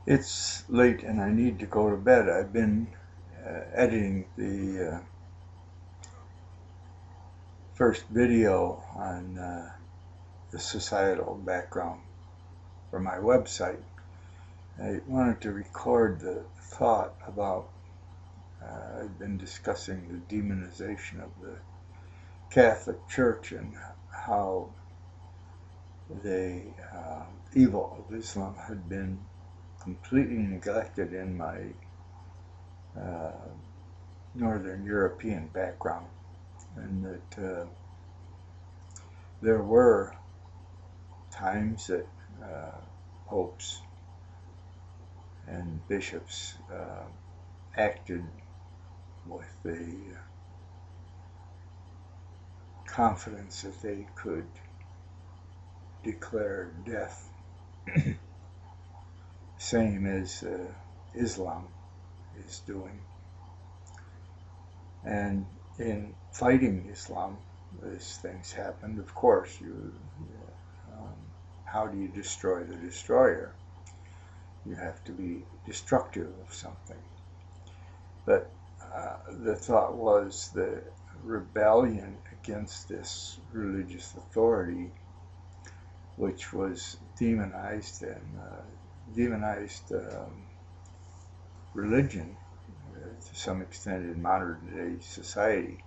It's late and I need to go to bed. I've been editing the first video on the societal background for my website. I wanted to record the thought about I've been discussing the demonization of the Catholic Church and how the evil of Islam had been completely neglected in my Northern European background, and that there were times that popes and bishops acted with the confidence that they could declare death, same as Islam is doing. And in fighting Islam, these things happened. Of course, how do you destroy the destroyer? You have to be destructive of something. But the thought was the rebellion against this religious authority, which was demonized and demonized religion to some extent in modern day society.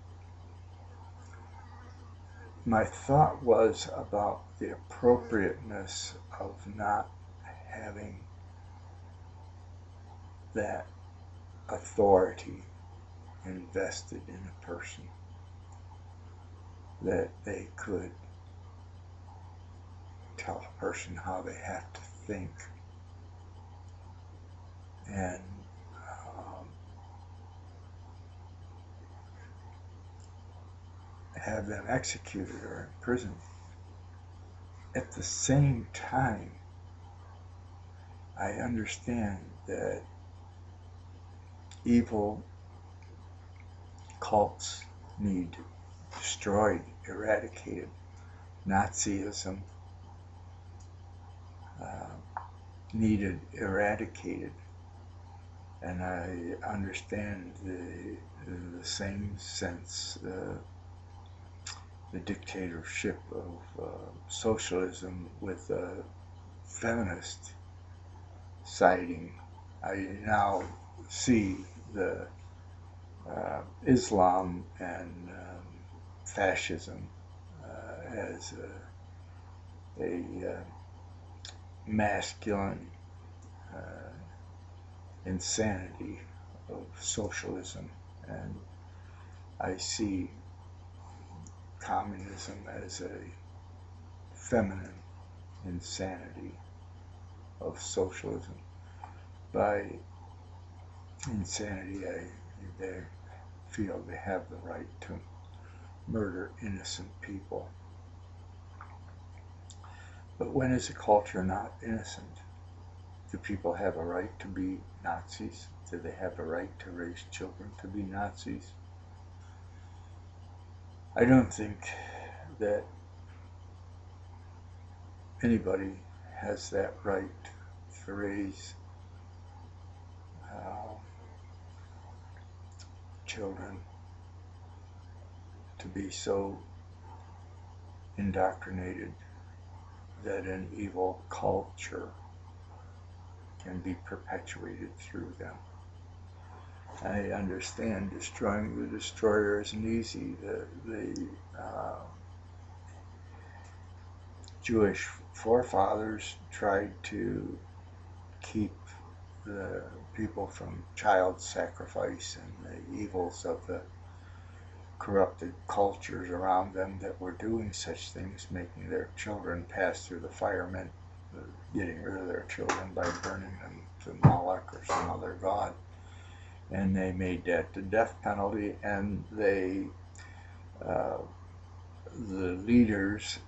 My thought was about the appropriateness of not having that authority invested in a person, that they could tell a person how they have to think and have them executed or imprisoned. At the same time, I understand that evil cults need destroyed, eradicated. Nazism needed eradicated, and I understand the same sense the dictatorship of socialism with a feminist siding. I now see the Islam and fascism as a masculine insanity of socialism, and I see communism as a feminine insanity of socialism. By insanity, they feel they have the right to murder innocent people. But when is a culture not innocent? Do people have a right to be Nazis? Do they have a right to raise children to be Nazis? I don't think that anybody has that right to raise children to be so indoctrinated that an evil culture can be perpetuated through them. I understand destroying the destroyer isn't easy. The Jewish forefathers tried to keep the people from child sacrifice and the evils of the corrupted cultures around them that were doing such things, making their children pass through the fire, meant getting rid of their children by burning them to Moloch or some other god. And they made that the death penalty, and they, the leaders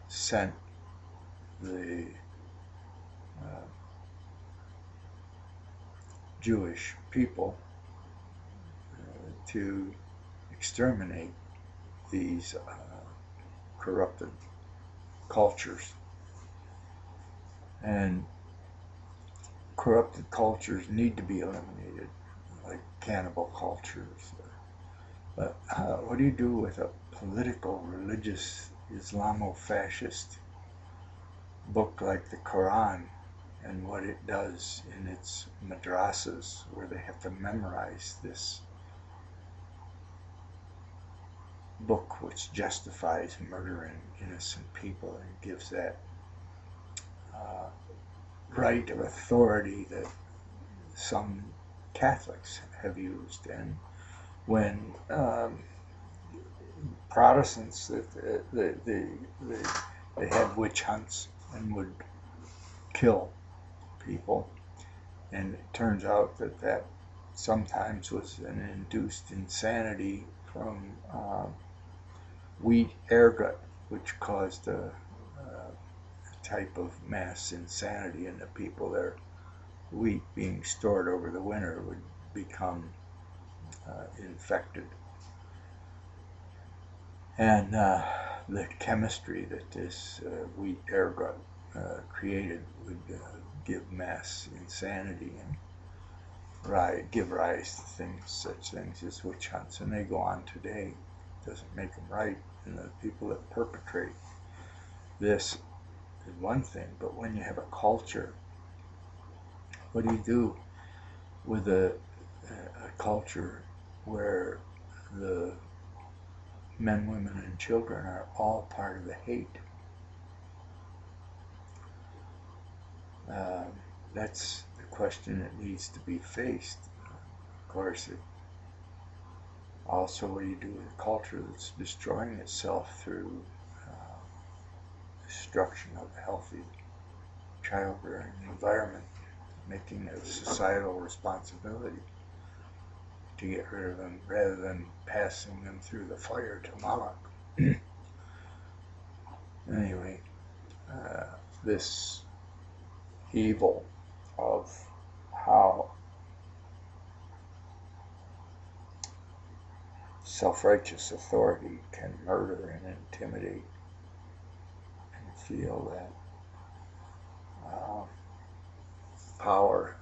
sent the Jewish people to exterminate these corrupted cultures. And corrupted cultures need to be eliminated, like cannibal cultures. But what do you do with a political, religious, Islamofascist book like the Koran and what it does in its madrasas, where they have to memorize this book which justifies murdering innocent people and gives that right of authority that some Catholics have used. And when Protestants, they had witch hunts and would kill people, and it turns out that sometimes was an induced insanity from wheat ergot, which caused a type of mass insanity in the people. Their wheat being stored over the winter would become infected. And the chemistry that this wheat ergot created would give mass insanity and give rise to such things as witch hunts. And they go on today. It doesn't make them right. And the people that perpetrate this is one thing, but when you have a culture, what do you do with a culture where the men, women, and children are all part of the hate? That's the question that needs to be faced. Of course, also what do you do with a culture that's destroying itself through destruction of a healthy childbearing environment, making it a societal responsibility to get rid of them rather than passing them through the fire to Moloch. Anyway, this evil of how self-righteous authority can murder and intimidate and feel that power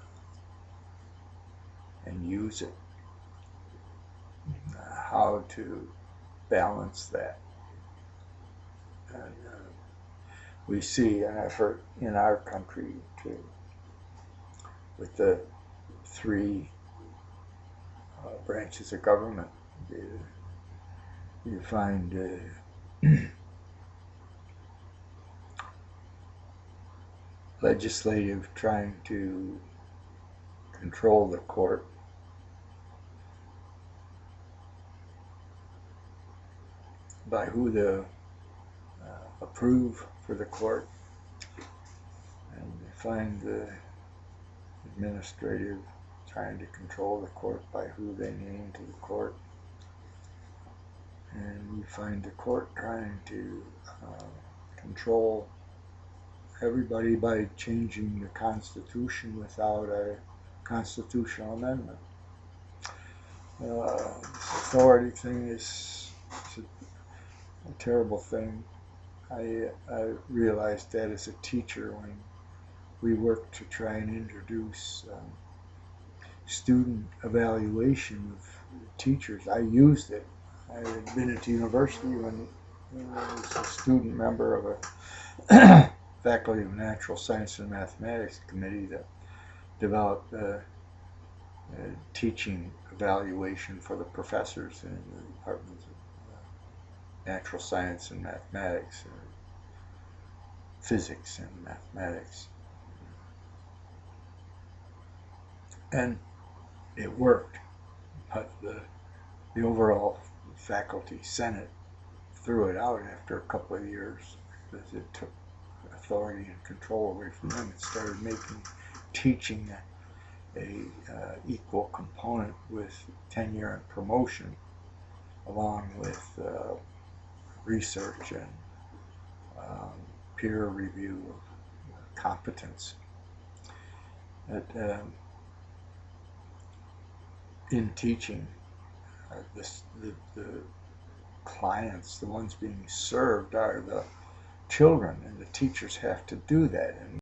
and use it. How to balance that. And we see an effort in our country with the three branches of government. You find legislative trying to control the court, by who they approve for the court, and you find the administrative trying to control the court by who they name to the court, and you find the court trying to control everybody by changing the Constitution without a constitutional amendment. This authority thing is a terrible thing. I realized that as a teacher when we worked to try and introduce student evaluation of teachers. I used it. I had been at university when I was a student member of a Faculty of Natural Science and Mathematics committee that developed teaching evaluation for the professors in the departments of natural science and mathematics, or physics and mathematics. And it worked, but the overall faculty senate threw it out after a couple of years because it took authority and control away from them. It started making teaching a equal component with tenure and promotion, along with research and peer review of competence. In teaching, the clients, the ones being served, are the children, and the teachers have to do that. And